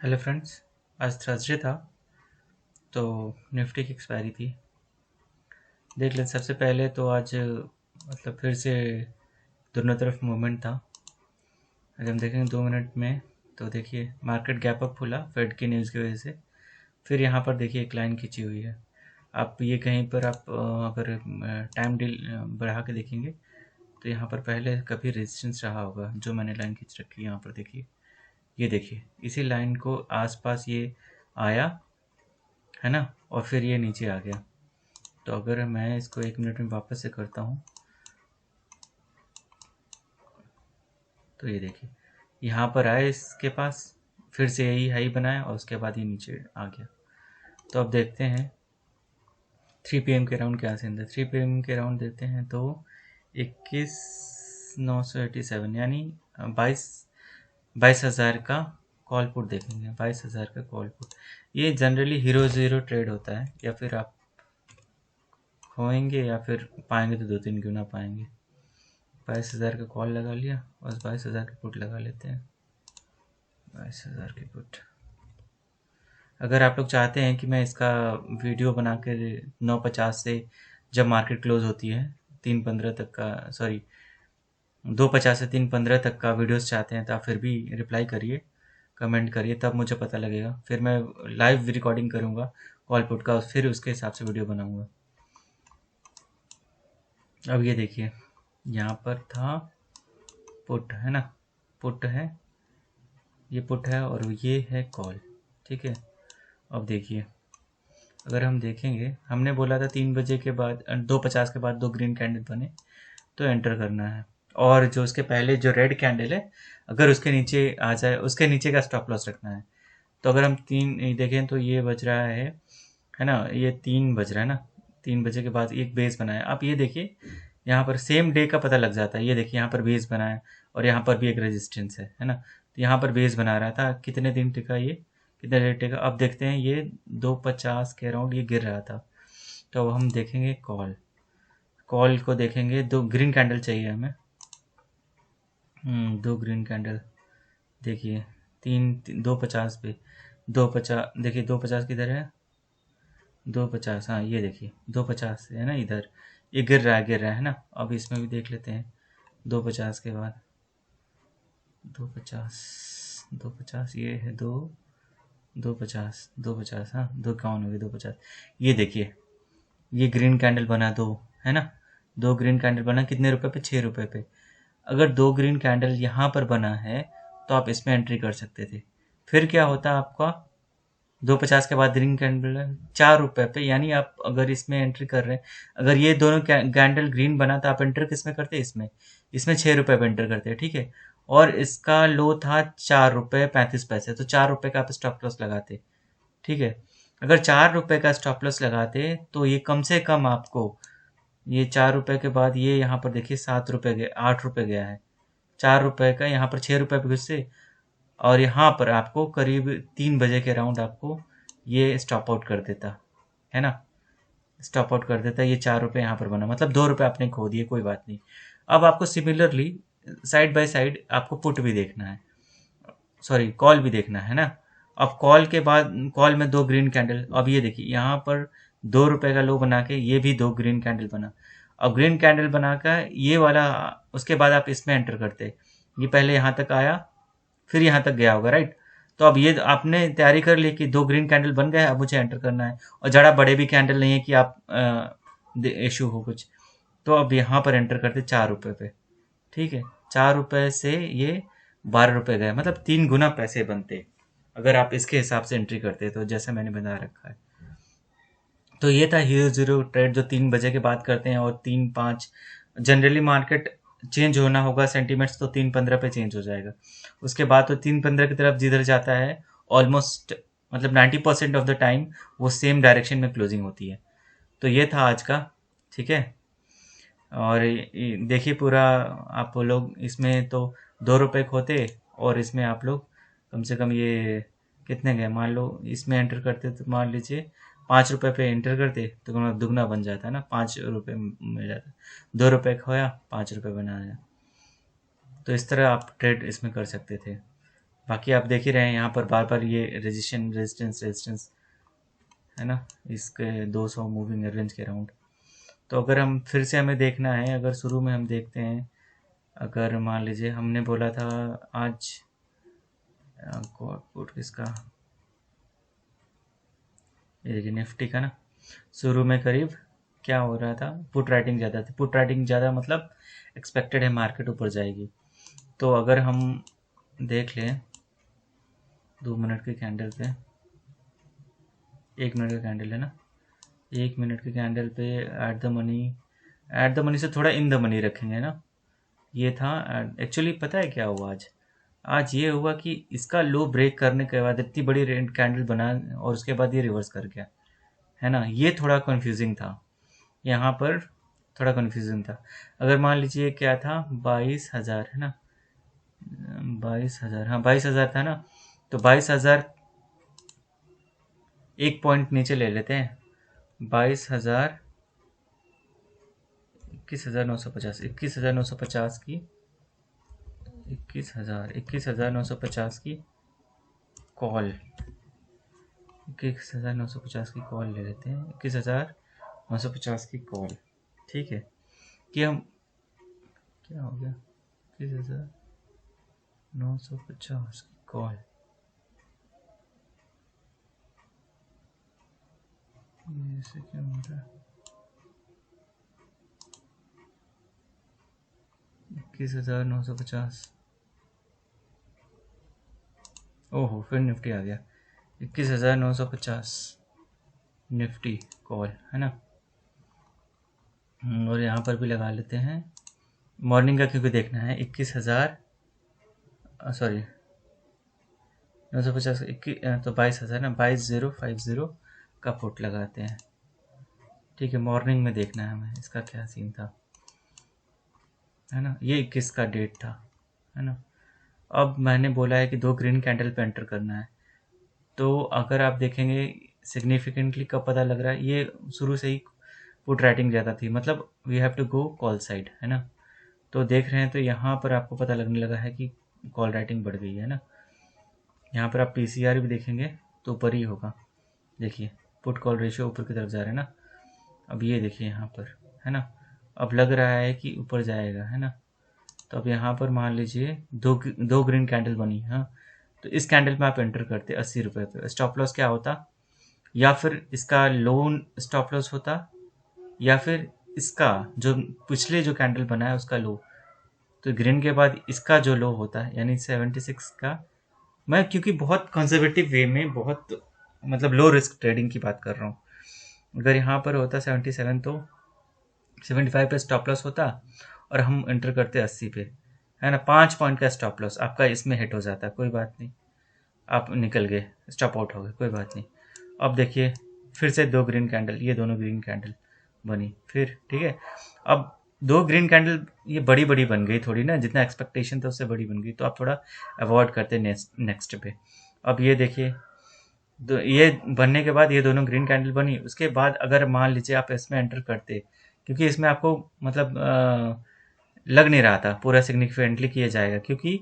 Hello friends. आज Thursday था तो निफ्टी की एक्सपायरी थी। देख लें सबसे पहले तो आज मतलब फिर से दोनों तरफ मूवमेंट था। अगर हम देखेंगे 2 मिनट में तो देखिए मार्केट गैप अप खुला फेड की न्यूज़ की वजह से। फिर यहाँ पर देखिए एक लाइन खींची हुई है। आप ये कहीं पर आप अगर टाइम डील बढ़ा के देखेंगे तो यहाँ पर पहले कभी रेजिस्टेंस रहा होगा जो मैंने लाइन खींच रखी है। यहाँ पर देखिए, ये देखिए इसी लाइन को आसपास ये आया है ना, और फिर ये नीचे आ गया। तो अगर मैं इसको 1 मिनट में वापस से करता हूँ तो ये देखिए यहाँ पर आए, इसके पास फिर से यही हाई बनाया और उसके बाद ये नीचे आ गया। तो अब देखते हैं 3 PM के राउंड क्या सीन था। 3 PM के राउंड देते हैं तो 21,987 यानी 22,000 का कॉल पुट देखेंगे। 22,000 का कॉल पुट, ये जनरली हीरो ज़ीरो ट्रेड होता है। या फिर आप खोएंगे या फिर पाएंगे तो 2-3 गुना पाएंगे। 22,000 का कॉल लगा लिया और 22,000 की पुट लगा लेते हैं। 22,000 की पुट। अगर आप लोग चाहते हैं कि मैं इसका वीडियो बना कर 9:50 से जब मार्केट क्लोज होती है 3:15 तक का, सॉरी 2:50 से 3:15 तक का वीडियोस चाहते हैं तो आप फिर भी रिप्लाई करिए, कमेंट करिए, तब मुझे पता लगेगा। फिर मैं लाइव रिकॉर्डिंग करूँगा कॉल पुट का, फिर उसके हिसाब से वीडियो बनाऊँगा। अब ये देखिए यहाँ पर था पुट, है ना, पुट है, ये पुट है और ये है कॉल। ठीक है। अब देखिए अगर हम देखेंगे, हमने बोला था 3 बजे के बाद 2:50 के बाद 2 ग्रीन कैंडल बने तो एंटर करना है। और जो उसके पहले जो रेड कैंडल है अगर उसके नीचे आ जाए, उसके नीचे का स्टॉप लॉस रखना है। तो अगर हम 3 देखें तो ये बज रहा है ना, ये 3 बज रहा है ना, 3 बजे के बाद एक बेस बनाया। आप ये देखिए यहाँ पर सेम डे का पता लग जाता है। ये देखिए यहाँ पर बेस बना है और यहाँ पर भी एक रेजिस्टेंस है ना। तो यहाँ पर बेस बना रहा था, कितने दिन टिका ये, कितने देर टिका। अब देखते हैं ये 2:50 के अराउंड ये गिर रहा था। तो अब हम देखेंगे कॉल, कॉल को देखेंगे। 2 ग्रीन कैंडल चाहिए हमें। 2 ग्रीन कैंडल देखिए, 2:50 पे 2:50 देखिए, 2:50 किधर है, 2:50, हाँ ये देखिए 2:50 है ना, इधर ये गिर रहा है ना। अब इसमें भी देख लेते हैं 2:50 के बाद 2:50, 2:50 ये है 2:50, 2:50, हाँ 2:51 हो गई, 2:50। ये देखिए ये ग्रीन कैंडल बना दो, है ना, 2 ग्रीन कैंडल बना कितने रुपए पे, 6 रुपए पे। अगर 2 ग्रीन कैंडल यहाँ पर बना है तो आप इसमें एंट्री कर सकते थे। फिर क्या होता आपका, 2:50 के बाद ग्रीन कैंडल 4 रुपए पे, यानी आप अगर इसमें एंट्री कर रहे हैं, अगर ये दोनों कैंडल ग्रीन बना तो आप एंटर किस में करते, इसमें, इसमें 6 रुपए पे एंटर करते हैं। ठीक है। और इसका लो था 4 रुपए 35 पैसे, तो 4 रुपए का आप स्टॉप लॉस लगाते। ठीक है। अगर 4 रुपए का स्टॉप लॉस लगाते तो ये कम से कम आपको, ये 4 रुपए के बाद ये यहाँ पर देखिए 7 रुपए गए, 8 रुपए गया है। 4 रुपए का यहाँ पर 6 रुपए पे घुसे और यहाँ पर आपको करीब 3 बजे के राउंड आपको ये स्टॉप आउट कर देता, है ना, स्टॉप आउट कर देता। ये 4 रुपए यहाँ पर बना, मतलब 2 रुपए आपने खो दिए, कोई बात नहीं। अब आपको सिमिलरली साइड बाय साइड आपको पुट भी देखना है, सॉरी कॉल भी देखना है ना। अब कॉल के बाद, कॉल में 2 ग्रीन कैंडल, अब ये देखिए यहाँ पर 2 रुपए का लो बना के ये भी 2 ग्रीन कैंडल बना। अब ग्रीन कैंडल बनाकर ये वाला, उसके बाद आप इसमें एंटर करते, ये पहले यहाँ तक आया फिर यहाँ तक गया होगा, राइट। तो अब ये आपने तैयारी कर ली कि 2 ग्रीन कैंडल बन गए, अब मुझे एंटर करना है और ज़्यादा बड़े भी कैंडल नहीं है कि आप इशू हो कुछ। तो अब यहाँ पर एंटर करते 4 रुपए पे। ठीक है। 4 रुपए से ये 12 रुपए गए, मतलब 3 गुना पैसे बनते अगर आप इसके हिसाब से एंट्री करते, तो जैसे मैंने बना रखा है। तो ये था हीरो जीरो ट्रेड जो 3 बजे के बाद करते हैं और 3-5 जनरली मार्केट चेंज होना होगा, सेंटीमेंट्स तो 3:15 पे चेंज हो जाएगा। उसके बाद तो 3:15 की तरफ जिधर जाता है ऑलमोस्ट, मतलब 90% ऑफ द टाइम वो सेम डायरेक्शन में क्लोजिंग होती है। तो ये था आज का। ठीक है। और देखिए पूरा आप लोग इसमें तो 2 रुपए खोते और इसमें आप लोग कम से कम ये कितने गए, मान लो इसमें एंटर करते तो मान लीजिए 5 रुपए पे एंटर करते तो मतलब दुगना बन जाता है ना, 5 रुपए मिल जाता। 2 रुपए खोया, 5 रुपए बनाया। तो इस तरह आप ट्रेड इसमें कर सकते थे। बाकी आप देख ही रहे हैं यहाँ पर बार बार ये रेजिस्टेंस है ना, इसके 200 मूविंग एवरेज के अराउंड। तो अगर हम फिर से हमें देखना है, अगर शुरू में हम देखते हैं, अगर मान लीजिए हमने बोला था आज आउटपुट किसका, ये देखिए निफ्टी का ना, शुरू में करीब क्या हो रहा था, पुट राइटिंग ज़्यादा थी। पुट राइटिंग ज़्यादा मतलब एक्सपेक्टेड है मार्केट ऊपर जाएगी। तो अगर हम देख लें 2 मिनट के कैंडल पे, 1 मिनट का कैंडल है ना, 1 मिनट के कैंडल पे एट द मनी से थोड़ा इन द मनी रखेंगे ना। ये था एक्चुअली, पता है क्या हुआ आज ये हुआ कि इसका लो ब्रेक करने के बाद इतनी बड़ी रेड कैंडल बना और उसके बाद ये रिवर्स कर गया, है ना। ये थोड़ा कंफ्यूजिंग था, यहाँ पर थोड़ा कंफ्यूजिंग था। अगर मान लीजिए क्या था 22,000 है ना, 22,000, हाँ 22,000 था ना, तो 22,000 एक पॉइंट नीचे ले लेते हैं, 22,000 21,950 21,950 की 21,950 की कॉल, 21,950 की कॉल ले लेते हैं, 21,950 की कॉल, ठीक है। कि हम क्या हो गया, 21,950 की कॉल, ऐसे क्या हो रहा है, 21,950, ओहो फिर निफ्टी आ गया, 21,950 निफ्टी कॉल, है ना। और यहाँ पर भी लगा लेते हैं मॉर्निंग का, क्योंकि देखना है 21,000 सॉरी 950 तो 22,000 ना, 22,050 का पुट लगाते हैं, ठीक है। मॉर्निंग में देखना है हमें इसका क्या सीन था, है ना। ये 21 का डेट था, है ना। अब मैंने बोला है कि 2 ग्रीन कैंडल पे एंटर करना है, तो अगर आप देखेंगे सिग्निफिकेंटली कब पता लग रहा है, ये शुरू से ही पुट राइटिंग ज़्यादा थी, मतलब we have to go call side, है ना। तो देख रहे हैं, तो यहाँ पर आपको पता लगने लगा है कि कॉल राइटिंग बढ़ गई है ना। यहाँ पर आप पीसीआर भी देखेंगे तो ऊपर ही होगा, देखिए पुट कॉल रेशियो ऊपर की तरफ जा रहा है ना। अब ये देखिए यहाँ पर, है ना, अब लग रहा है कि ऊपर जाएगा, है ना। तो अब यहाँ पर मान लीजिए दो ग्रीन कैंडल बनी, हाँ, तो इस कैंडल में आप एंटर करते 80 रुपये पे, स्टॉप लॉस क्या होता, या फिर इसका लोन स्टॉप लॉस होता, या फिर इसका जो पिछले जो कैंडल बना है उसका लो। तो ग्रीन के बाद इसका जो लो होता है यानी 76 का, मैं क्योंकि बहुत कंजर्वेटिव वे में, बहुत मतलब लो रिस्क ट्रेडिंग की बात कर रहा हूँ। अगर यहाँ पर होता 77 तो 75 पे स्टॉप लॉस होता और हम एंटर करते 80 पे, है ना। 5 पॉइंट का स्टॉप लॉस आपका इसमें हिट हो जाता, कोई बात नहीं, आप निकल गए, स्टॉप आउट हो गए, कोई बात नहीं। अब देखिए फिर से 2 ग्रीन कैंडल, ये दोनों ग्रीन कैंडल बनी फिर, ठीक है। अब 2 ग्रीन कैंडल ये बड़ी बड़ी बन गई थोड़ी ना, जितना एक्सपेक्टेशन था उससे बड़ी बन गई, तो आप थोड़ा अवॉइड करते नेक्स्ट पे। अब ये देखिए ये बनने के बाद ये दोनों ग्रीन कैंडल बनी, उसके बाद अगर मान लीजिए आप इसमें एंटर करते, क्योंकि इसमें आपको मतलब लग नहीं रहा था पूरा सिग्निफिकेंटली किया जाएगा, क्योंकि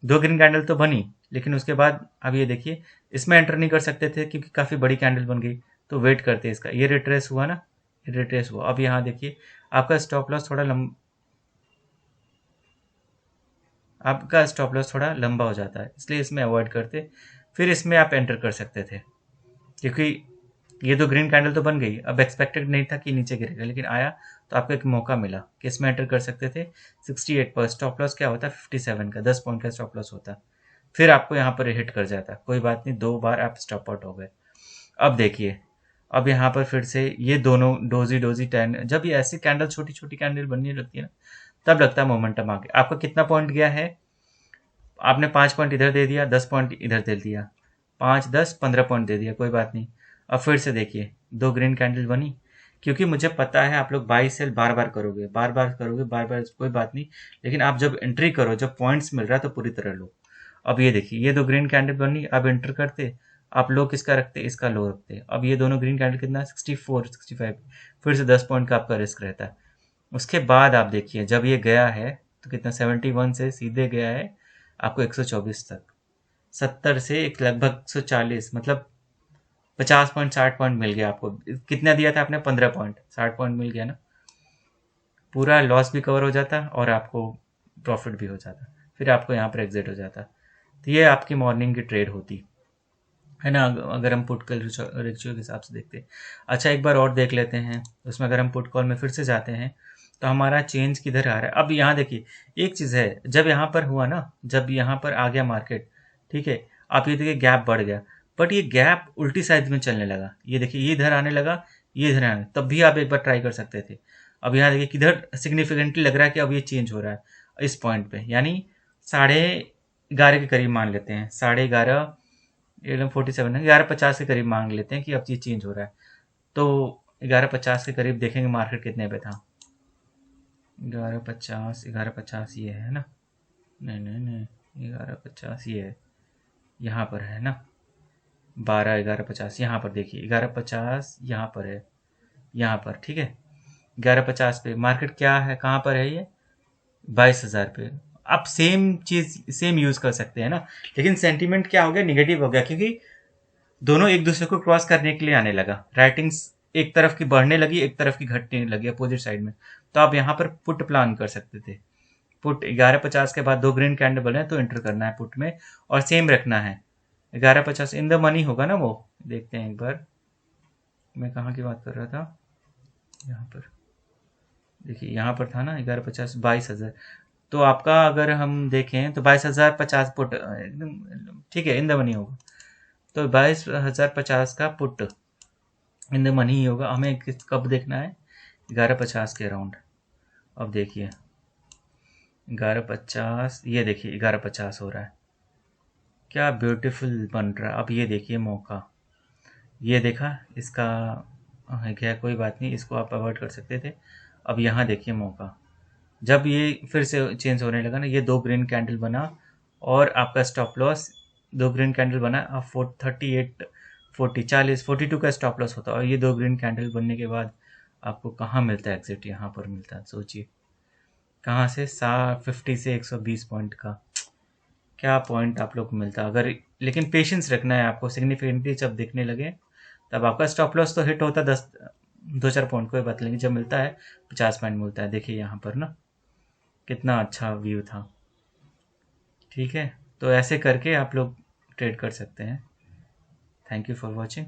2 ग्रीन कैंडल तो बनी, लेकिन उसके बाद अब ये देखिए इसमें एंटर नहीं कर सकते थे क्योंकि काफ़ी बड़ी कैंडल बन गई, तो वेट करते इसका, ये रिट्रेस हुआ ना, ये रिट्रेस हुआ। अब यहाँ देखिए आपका स्टॉप लॉस थोड़ा लंबा हो जाता है, इसलिए इसमें अवॉइड करते, फिर इसमें आप एंटर कर सकते थे, क्योंकि ये 2 ग्रीन कैंडल तो बन गई। अब एक्सपेक्टेड नहीं था कि नीचे गिरेगा, लेकिन आया तो आपको एक मौका मिला कि इसमें एंटर कर सकते थे। 68 पर स्टॉप लॉस क्या होता, 57 का 10 पॉइंट का स्टॉप लॉस होता, फिर आपको यहाँ पर हिट कर जाता, कोई बात नहीं, 2 बार आप स्टॉप आउट हो गए। अब देखिए अब यहाँ पर फिर से ये दोनों डोजी डोजी 10, जब ये ऐसी कैंडल छोटी छोटी कैंडल बनने लगती है ना, तब लगता है मोमेंटम आ गया। आपका कितना पॉइंट गया है, आपने 5 पॉइंट इधर दे दिया, 10 पॉइंट इधर दे दिया, 5 10 15 पॉइंट दे दिया, कोई बात नहीं। अब फिर से देखिए 2 ग्रीन कैंडल बनी, क्योंकि मुझे पता है आप लोग बाई सेल बार बार करोगे, बार बार, कोई बात नहीं, लेकिन आप जब एंट्री करो, जब पॉइंट्स मिल रहा है तो पूरी तरह लो। अब ये देखिए ये 2 ग्रीन कैंडल बनी, अब एंटर करते, आप लो किसका रखते, इसका लो रखते। अब ये दोनों ग्रीन कैंडल कितना 64 65, फिर से 10 पॉइंट का आपका रिस्क रहता है। उसके बाद आप देखिए जब ये गया है तो कितना 71 से सीधे गया है आपको 124 तक, 70 से एक लगभग 140, मतलब 50 पॉइंट 60 पॉइंट मिल गया आपको। कितना दिया था आपने? 15 पॉइंट, 60 पॉइंट मिल गया ना। पूरा लॉस भी कवर हो जाता और आपको प्रॉफिट भी हो जाता, फिर आपको यहाँ पर एग्जिट हो जाता। तो ये आपकी मॉर्निंग की ट्रेड होती है ना, अगर हम पुट कॉल रेशियो के हिसाब से देखते हैं। अच्छा, एक बार और देख लेते हैं उसमें। अगर हम पुट कॉल में फिर से जाते हैं तो हमारा चेंज किधर आ रहा है। अब यहाँ देखिए, एक चीज़ है, जब यहाँ पर हुआ ना, जब यहाँ पर आ गया मार्केट, ठीक है, आप ये देखिए गैप बढ़ गया, बट ये गैप उल्टी साइड में चलने लगा। ये देखिए, ये इधर आने लगा, ये इधर आने, तब भी आप एक बार ट्राई कर सकते थे। अब यहाँ देखिए किधर सिग्निफिकेंटली लग रहा है कि अब ये चेंज हो रहा है इस पॉइंट पे, यानी 11:30 के करीब मान लेते हैं, 11:30, 11:47 है, 11:50 के करीब मांग लेते हैं कि अब ये चेंज हो रहा है। तो 11:50 के करीब देखेंगे मार्केट कितने पे था। 11:50, 11:50 ये है ना, नहीं नहीं नहीं, 11:50 ये है, यहाँ पर है ना, 11:50 यहाँ पर देखिए, 11:50 यहाँ पर है, यहाँ पर, ठीक है। 11:50 पे मार्केट क्या है, कहाँ पर है ये? 22,000 पे। आप सेम चीज सेम यूज कर सकते हैं ना, लेकिन सेंटीमेंट क्या हो गया, निगेटिव हो गया, क्योंकि दोनों एक दूसरे को क्रॉस करने के लिए आने लगा। राइटिंग्स एक तरफ की बढ़ने लगी, एक तरफ की घटने लगी अपोजिट साइड में। तो आप यहाँ पर पुट प्लान कर सकते थे। पुट 11:50 के बाद 2 ग्रीन कैंडल बने तो एंटर करना है पुट में, और सेम रखना है। 11:50 इन द मनी होगा ना वो, देखते हैं एक बार, मैं कहाँ की बात कर रहा था, यहाँ पर देखिए, यहाँ पर था ना 11:50, 22,000। तो आपका अगर हम देखें तो 22,050 पुट एकदम ठीक है, इन द मनी होगा। तो 22,050 का पुट इन द मनी ही होगा। हमें कब देखना है? 11:50 के अराउंड। अब देखिए 11:50, ये देखिए 11:50 हो रहा है, क्या ब्यूटीफुल बन रहा है। अब ये देखिए मौका, ये देखा इसका है क्या, कोई बात नहीं, इसको आप अवॉइड कर सकते थे। अब यहाँ देखिए मौका, जब ये फिर से चेंज होने लगा ना, ये 2 ग्रीन कैंडल बना और आपका स्टॉप लॉस 2 ग्रीन कैंडल बना, अब 38, 42 का स्टॉप लॉस होता है, और ये 2 ग्रीन कैंडल बनने के बाद आपको कहाँ मिलता है एग्जिट? यहाँ पर मिलता है। सोचिए कहाँ से, 50 से 120 पॉइंट का, क्या पॉइंट आप लोग को मिलता अगर, लेकिन पेशेंस रखना है आपको। सिग्निफिकेंटली जब दिखने लगे तब आपका स्टॉप लॉस तो हिट होता 2-4 पॉइंट, कोई बात नहीं, जब मिलता है 50 पॉइंट मिलता है। देखिए यहाँ पर ना कितना अच्छा व्यू था, ठीक है। तो ऐसे करके आप लोग ट्रेड कर सकते हैं। Thank you for watching.